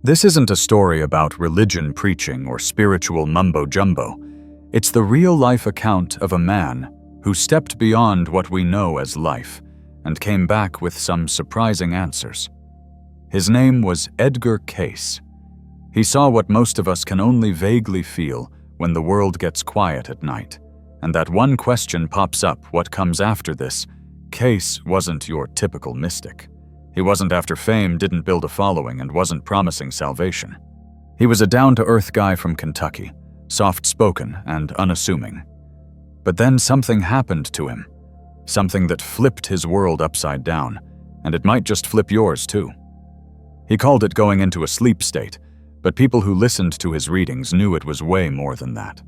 This isn't a story about religion preaching or spiritual mumbo-jumbo. It's the real-life account of a man who stepped beyond what we know as life and came back with some surprising answers. His name was Edgar Cayce. He saw what most of us can only vaguely feel when the world gets quiet at night, and that one question pops up: what comes after this? Cayce wasn't your typical mystic. He wasn't after fame, didn't build a following, and wasn't promising salvation. He was a down-to-earth guy from Kentucky, soft-spoken and unassuming. But then something happened to him, something that flipped his world upside down, and it might just flip yours too. He called it going into a sleep state, but people who listened to his readings knew it was way more than that.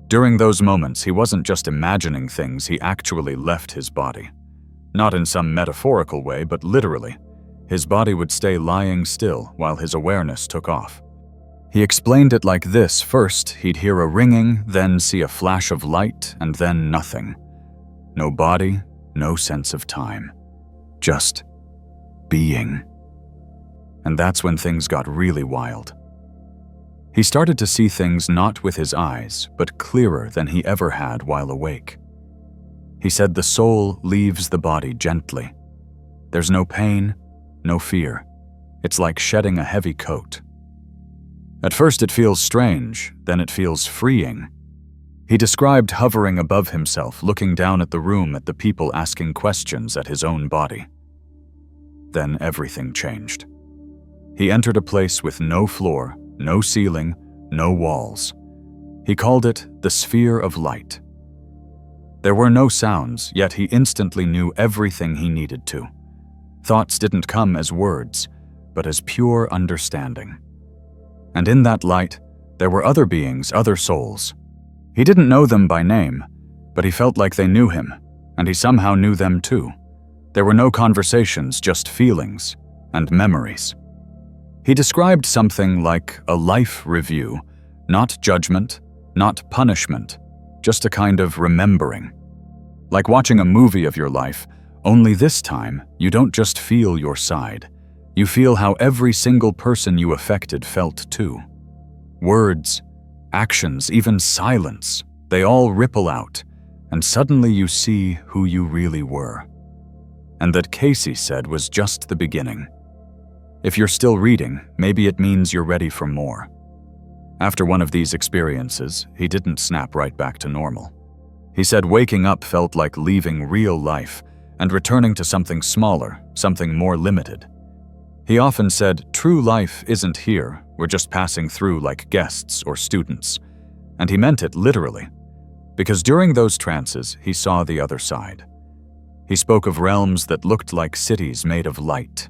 During those moments, he wasn't just imagining things, he actually left his body. Not in some metaphorical way, but literally. His body would stay lying still while his awareness took off. He explained it like this: first, he'd hear a ringing, then see a flash of light, and then nothing. No body, no sense of time. Just being. And that's when things got really wild. He started to see things not with his eyes, but clearer than he ever had while awake. He said the soul leaves the body gently. There's no pain, no fear. It's like shedding a heavy coat. At first it feels strange, then it feels freeing. He described hovering above himself, looking down at the room, at the people, asking questions at his own body. Then everything changed. He entered a place with no floor, no ceiling, no walls. He called it the sphere of light. There were no sounds, yet he instantly knew everything he needed to. Thoughts didn't come as words, but as pure understanding. And in that light, there were other beings, other souls. He didn't know them by name, but he felt like they knew him, and he somehow knew them too. There were no conversations, just feelings and memories. He described something like a life review, not judgment, not punishment, just a kind of remembering. Like watching a movie of your life, only this time you don't just feel your side. You feel how every single person you affected felt too. Words, actions, even silence, they all ripple out, and suddenly you see who you really were. And that Cayce said was just the beginning. If you're still reading, maybe it means you're ready for more. After one of these experiences, he didn't snap right back to normal. He said waking up felt like leaving real life and returning to something smaller, something more limited. He often said, true life isn't here, we're just passing through like guests or students. And he meant it literally, because during those trances, he saw the other side. He spoke of realms that looked like cities made of light.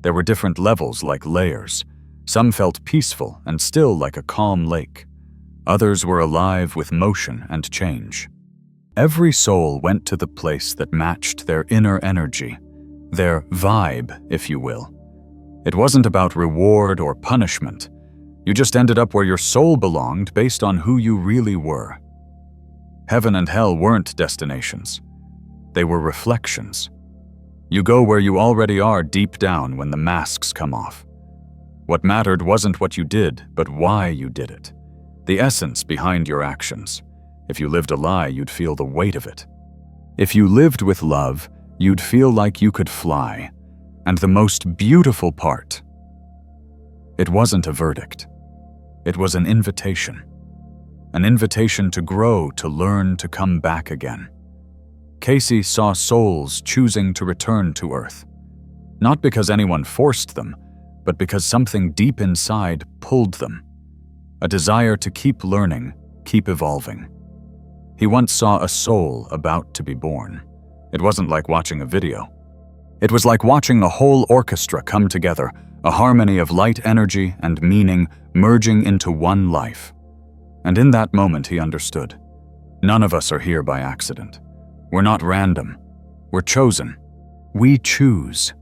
There were different levels, like layers. Some felt peaceful and still like a calm lake. Others were alive with motion and change. Every soul went to the place that matched their inner energy, their vibe, if you will. It wasn't about reward or punishment. You just ended up where your soul belonged based on who you really were. Heaven and hell weren't destinations. They were reflections. You go where you already are deep down when the masks come off. What mattered wasn't what you did, but why you did it. The essence behind your actions. If you lived a lie, you'd feel the weight of it. If you lived with love, you'd feel like you could fly. And the most beautiful part, it wasn't a verdict. It was an invitation. An invitation to grow, to learn, to come back again. Cayce saw souls choosing to return to Earth. Not because anyone forced them, but because something deep inside pulled them. A desire to keep learning, keep evolving. He once saw a soul about to be born. It wasn't like watching a video. It was like watching a whole orchestra come together, a harmony of light energy and meaning merging into one life. And in that moment he understood. None of us are here by accident. We're not random. We're chosen. We choose.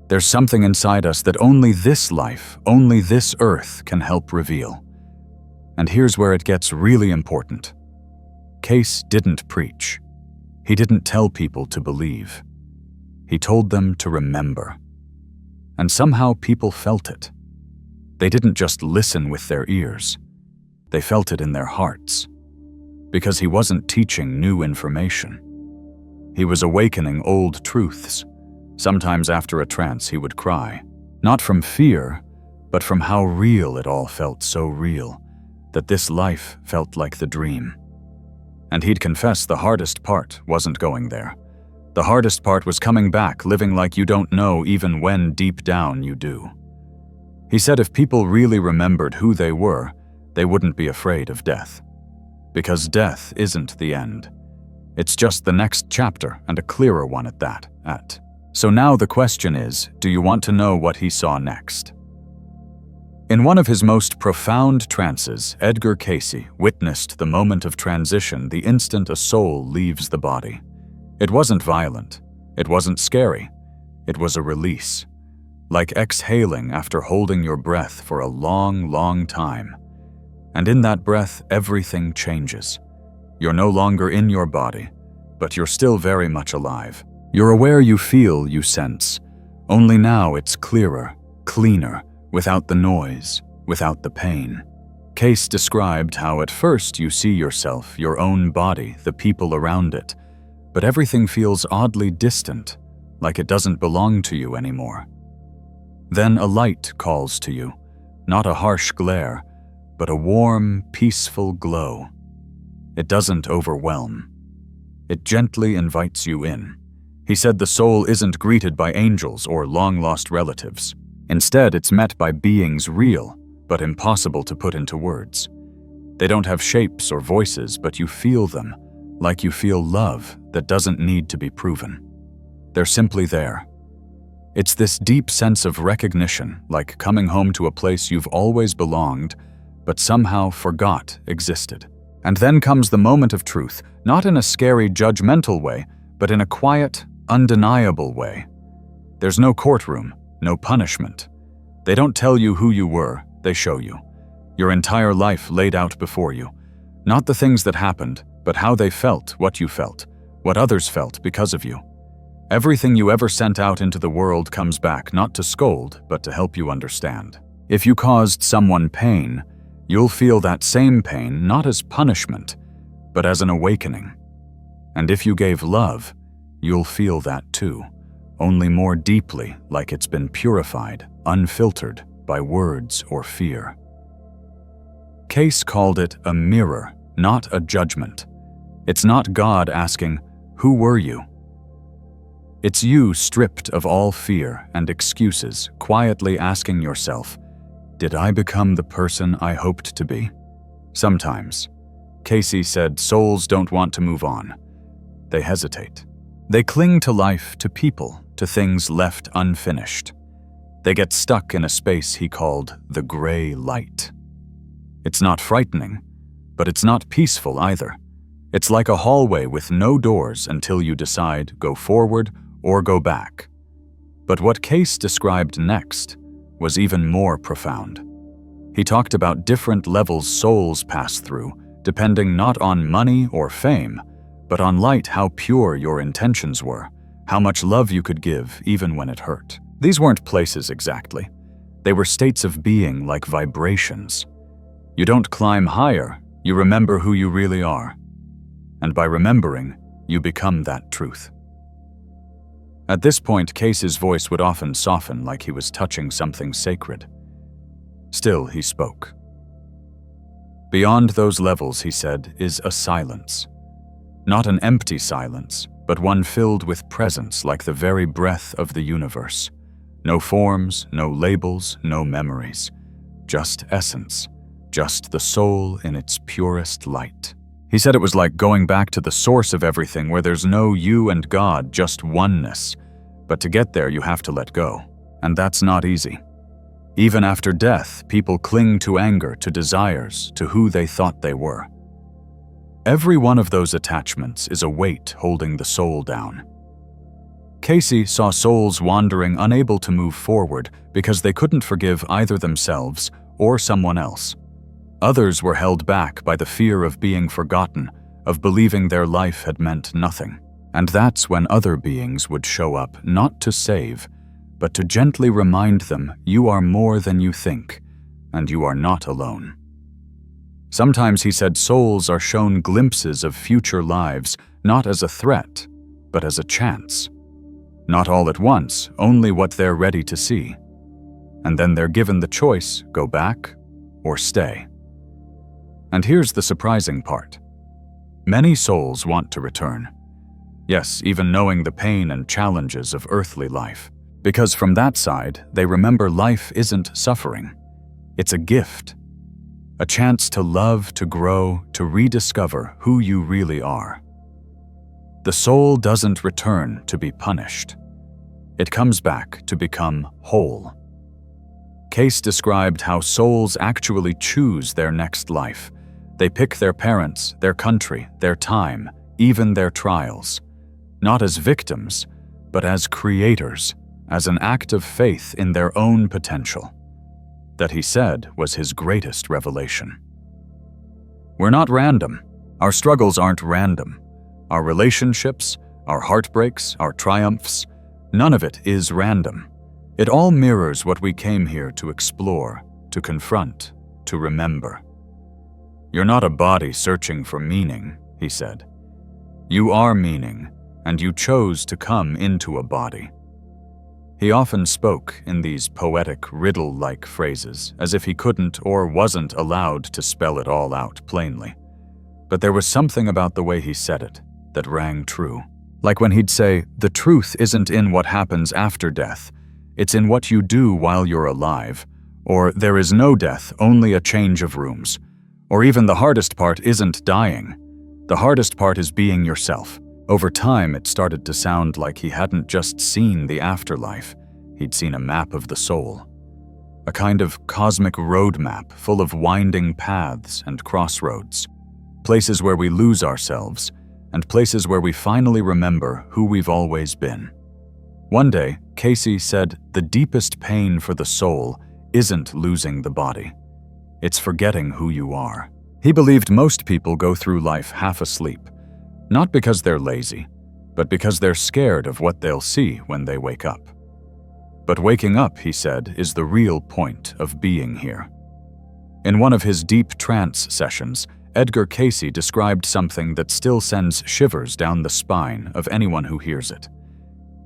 There's something inside us that only this life, only this earth can help reveal. And here's where it gets really important. Cayce didn't preach. He didn't tell people to believe. He told them to remember. And somehow people felt it. They didn't just listen with their ears. They felt it in their hearts. Because he wasn't teaching new information. He was awakening old truths. Sometimes after a trance he would cry, not from fear, but from how real it all felt, so real, that this life felt like the dream. And he'd confess the hardest part wasn't going there. The hardest part was coming back, living like you don't know even when deep down you do. He said if people really remembered who they were, they wouldn't be afraid of death. Because death isn't the end. It's just the next chapter, and a clearer one at that. So now the question is, do you want to know what he saw next? In one of his most profound trances, Edgar Cayce witnessed the moment of transition the instant a soul leaves the body. It wasn't violent. It wasn't scary. It was a release. Like exhaling after holding your breath for a long, long time. And in that breath, everything changes. You're no longer in your body, but you're still very much alive. You're aware, you feel, you sense. Only now it's clearer, cleaner, without the noise, without the pain. Cayce described how at first you see yourself, your own body, the people around it, but everything feels oddly distant, like it doesn't belong to you anymore. Then a light calls to you, not a harsh glare, but a warm, peaceful glow. It doesn't overwhelm. It gently invites you in. He said the soul isn't greeted by angels or long-lost relatives. Instead, it's met by beings real, but impossible to put into words. They don't have shapes or voices, but you feel them, like you feel love that doesn't need to be proven. They're simply there. It's this deep sense of recognition, like coming home to a place you've always belonged, but somehow forgot existed. And then comes the moment of truth, not in a scary, judgmental way, but in a quiet, undeniable way. There's no courtroom, no punishment. They don't tell you who you were, they show you. Your entire life laid out before you. Not the things that happened, but how they felt, what you felt, what others felt because of you. Everything you ever sent out into the world comes back, not to scold, but to help you understand. If you caused someone pain, you'll feel that same pain not as punishment, but as an awakening. And if you gave love, you'll feel that too, only more deeply, like it's been purified, unfiltered by words or fear. Cayce called it a mirror, not a judgment. It's not God asking, "Who were you?" It's you stripped of all fear and excuses, quietly asking yourself, "Did I become the person I hoped to be?" Sometimes, Cayce said, souls don't want to move on. They hesitate. They cling to life, to people, to things left unfinished. They get stuck in a space he called the gray light. It's not frightening, but it's not peaceful either. It's like a hallway with no doors until you decide go forward or go back. But what Cayce described next was even more profound. He talked about different levels souls pass through, depending not on money or fame, but on light, how pure your intentions were, how much love you could give even when it hurt. These weren't places exactly. They were states of being, like vibrations. You don't climb higher, you remember who you really are. And by remembering, you become that truth. At this point, Cayce's voice would often soften like he was touching something sacred. Still, he spoke. Beyond those levels, he said, is a silence. Not an empty silence, but one filled with presence like the very breath of the universe. No forms, no labels, no memories. Just essence. Just the soul in its purest light. He said it was like going back to the source of everything where there's no you and God, just oneness. But to get there, you have to let go. And that's not easy. Even after death, people cling to anger, to desires, to who they thought they were. Every one of those attachments is a weight holding the soul down. Cayce saw souls wandering, unable to move forward because they couldn't forgive either themselves or someone else. Others were held back by the fear of being forgotten, of believing their life had meant nothing. And that's when other beings would show up, not to save, but to gently remind them, you are more than you think. and you are not alone. Sometimes, he said, souls are shown glimpses of future lives, not as a threat, but as a chance. Not all at once, only what they're ready to see. And then they're given the choice, go back or stay. And here's the surprising part. Many souls want to return. Yes, even knowing the pain and challenges of earthly life. Because from that side, they remember life isn't suffering. It's a gift. A chance to love, to grow, to rediscover who you really are. The soul doesn't return to be punished. It comes back to become whole. Cayce described how souls actually choose their next life. They pick their parents, their country, their time, even their trials. Not as victims, but as creators, as an act of faith in their own potential. That, he said, was his greatest revelation. We're not random. Our struggles aren't random. Our relationships, our heartbreaks, our triumphs, none of it is random. It all mirrors what we came here to explore, to confront, to remember. You're not a body searching for meaning, he said. You are meaning, and you chose to come into a body. He often spoke in these poetic, riddle-like phrases, as if he couldn't or wasn't allowed to spell it all out plainly. But there was something about the way he said it that rang true. Like when he'd say, the truth isn't in what happens after death, it's in what you do while you're alive. Or there is no death, only a change of rooms. Or even the hardest part isn't dying. The hardest part is being yourself. Over time, it started to sound like he hadn't just seen the afterlife, he'd seen a map of the soul. A kind of cosmic roadmap full of winding paths and crossroads. Places where we lose ourselves, and places where we finally remember who we've always been. One day, Cayce said the deepest pain for the soul isn't losing the body. It's forgetting who you are. He believed most people go through life half asleep. Not because they're lazy, but because they're scared of what they'll see when they wake up. But waking up, he said, is the real point of being here. In one of his deep trance sessions, Edgar Cayce described something that still sends shivers down the spine of anyone who hears it.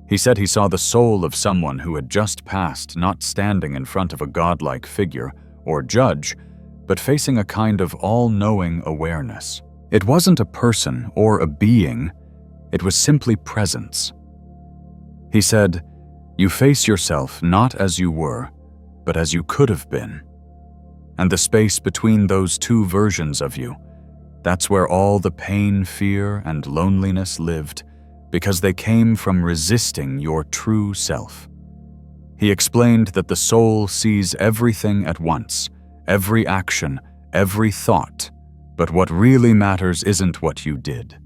He said he saw the soul of someone who had just passed, not standing in front of a godlike figure or judge, but facing a kind of all-knowing awareness. It wasn't a person or a being, it was simply presence. He said, you face yourself not as you were, but as you could have been. And the space between those two versions of you, that's where all the pain, fear, and loneliness lived, because they came from resisting your true self. He explained that the soul sees everything at once, every action, every thought, but what really matters isn't what you did,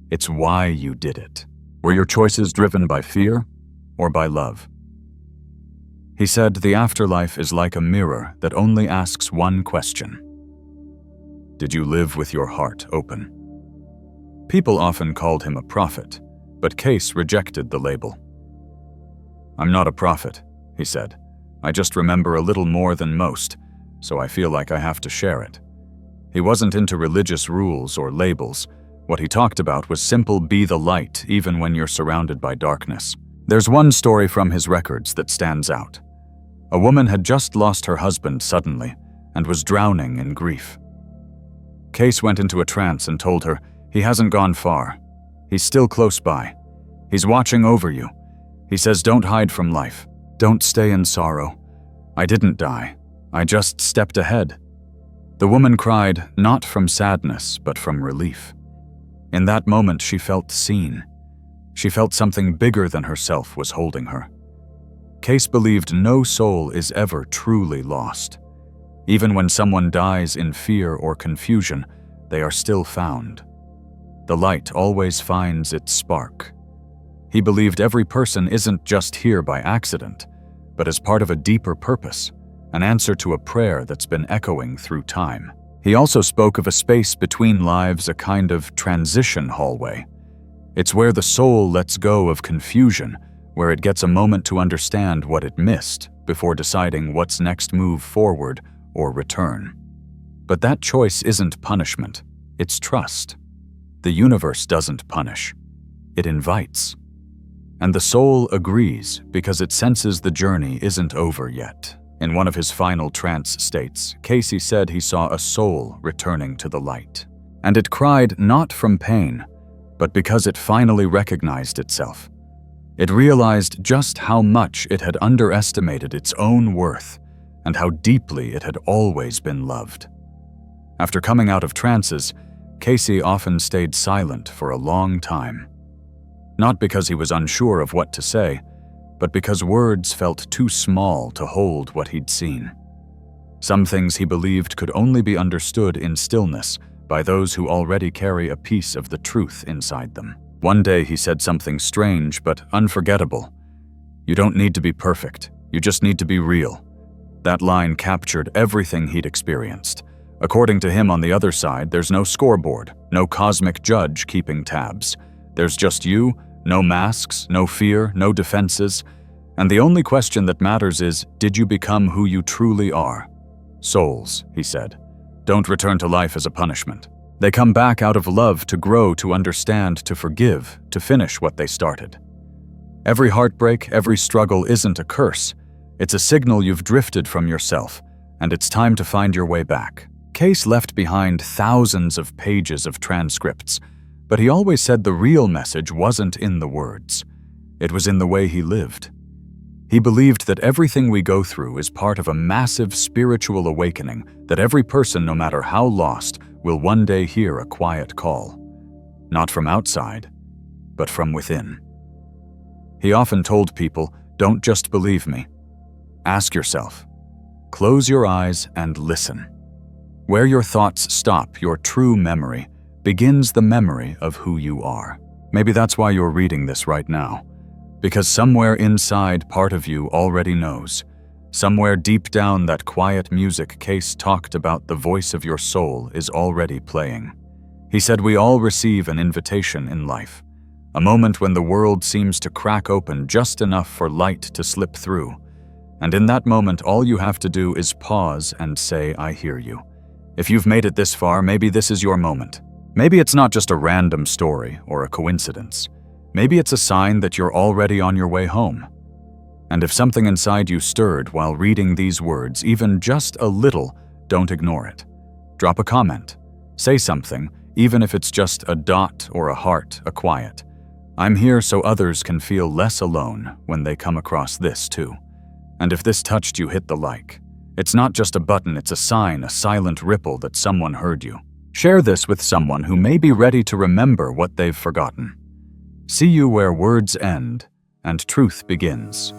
it's why you did it. Were your choices driven by fear or by love? He said the afterlife is like a mirror that only asks one question. Did you live with your heart open? People often called him a prophet, but Cayce rejected the label. I'm not a prophet, he said. I just remember a little more than most, so I feel like I have to share it. He wasn't into religious rules or labels. What he talked about was simple be the light even when you're surrounded by darkness. There's one story from his records that stands out. A woman had just lost her husband suddenly and was drowning in grief. Cayce went into a trance and told her, he hasn't gone far. He's still close by. He's watching over you. He says don't hide from life. Don't stay in sorrow. I didn't die. I just stepped ahead. The woman cried, not from sadness, but from relief. In that moment, she felt seen. She felt something bigger than herself was holding her. Cayce believed no soul is ever truly lost. Even when someone dies in fear or confusion, they are still found. The light always finds its spark. He believed every person isn't just here by accident, but as part of a deeper purpose, an answer to a prayer that's been echoing through time. He also spoke of a space between lives, a kind of transition hallway. It's where the soul lets go of confusion, where it gets a moment to understand what it missed before deciding what's next move forward or return. But that choice isn't punishment, it's trust. The universe doesn't punish, it invites. And the soul agrees because it senses the journey isn't over yet. In one of his final trance states, Cayce said he saw a soul returning to the light. And it cried not from pain, but because it finally recognized itself. It realized just how much it had underestimated its own worth and how deeply it had always been loved. After coming out of trances, Cayce often stayed silent for a long time. Not because he was unsure of what to say, but because words felt too small to hold what he'd seen. Some things he believed could only be understood in stillness by those who already carry a piece of the truth inside them. One day he said something strange but unforgettable. "You don't need to be perfect, you just need to be real." That line captured everything he'd experienced. According to him, on the other side, there's no scoreboard, no cosmic judge keeping tabs. There's just you, no masks, no fear, no defenses, and the only question that matters is, did you become who you truly are? Souls, he said, don't return to life as a punishment. They come back out of love to grow, to understand, to forgive, to finish what they started. Every heartbreak, every struggle isn't a curse. It's a signal you've drifted from yourself, and it's time to find your way back. Cayce left behind thousands of pages of transcripts, but he always said the real message wasn't in the words. It was in the way he lived. He believed that everything we go through is part of a massive spiritual awakening, that every person, no matter how lost, will one day hear a quiet call. Not from outside, but from within. He often told people, don't just believe me. Ask yourself. Close your eyes and listen. Where your thoughts stop, your true memory, begins the memory of who you are. Maybe that's why you're reading this right now. Because somewhere inside, part of you already knows. Somewhere deep down, that quiet music Cayce talked about, the voice of your soul, is already playing. He said we all receive an invitation in life. A moment when the world seems to crack open just enough for light to slip through. And in that moment, all you have to do is pause and say, I hear you. If you've made it this far, maybe this is your moment. Maybe it's not just a random story or a coincidence. Maybe it's a sign that you're already on your way home. And if something inside you stirred while reading these words, even just a little, don't ignore it. Drop a comment. Say something, even if it's just a dot or a heart, a quiet. I'm here so others can feel less alone when they come across this too. And if this touched you, hit the like. It's not just a button, it's a sign, a silent ripple that someone heard you. Share this with someone who may be ready to remember what they've forgotten. See you where words end and truth begins.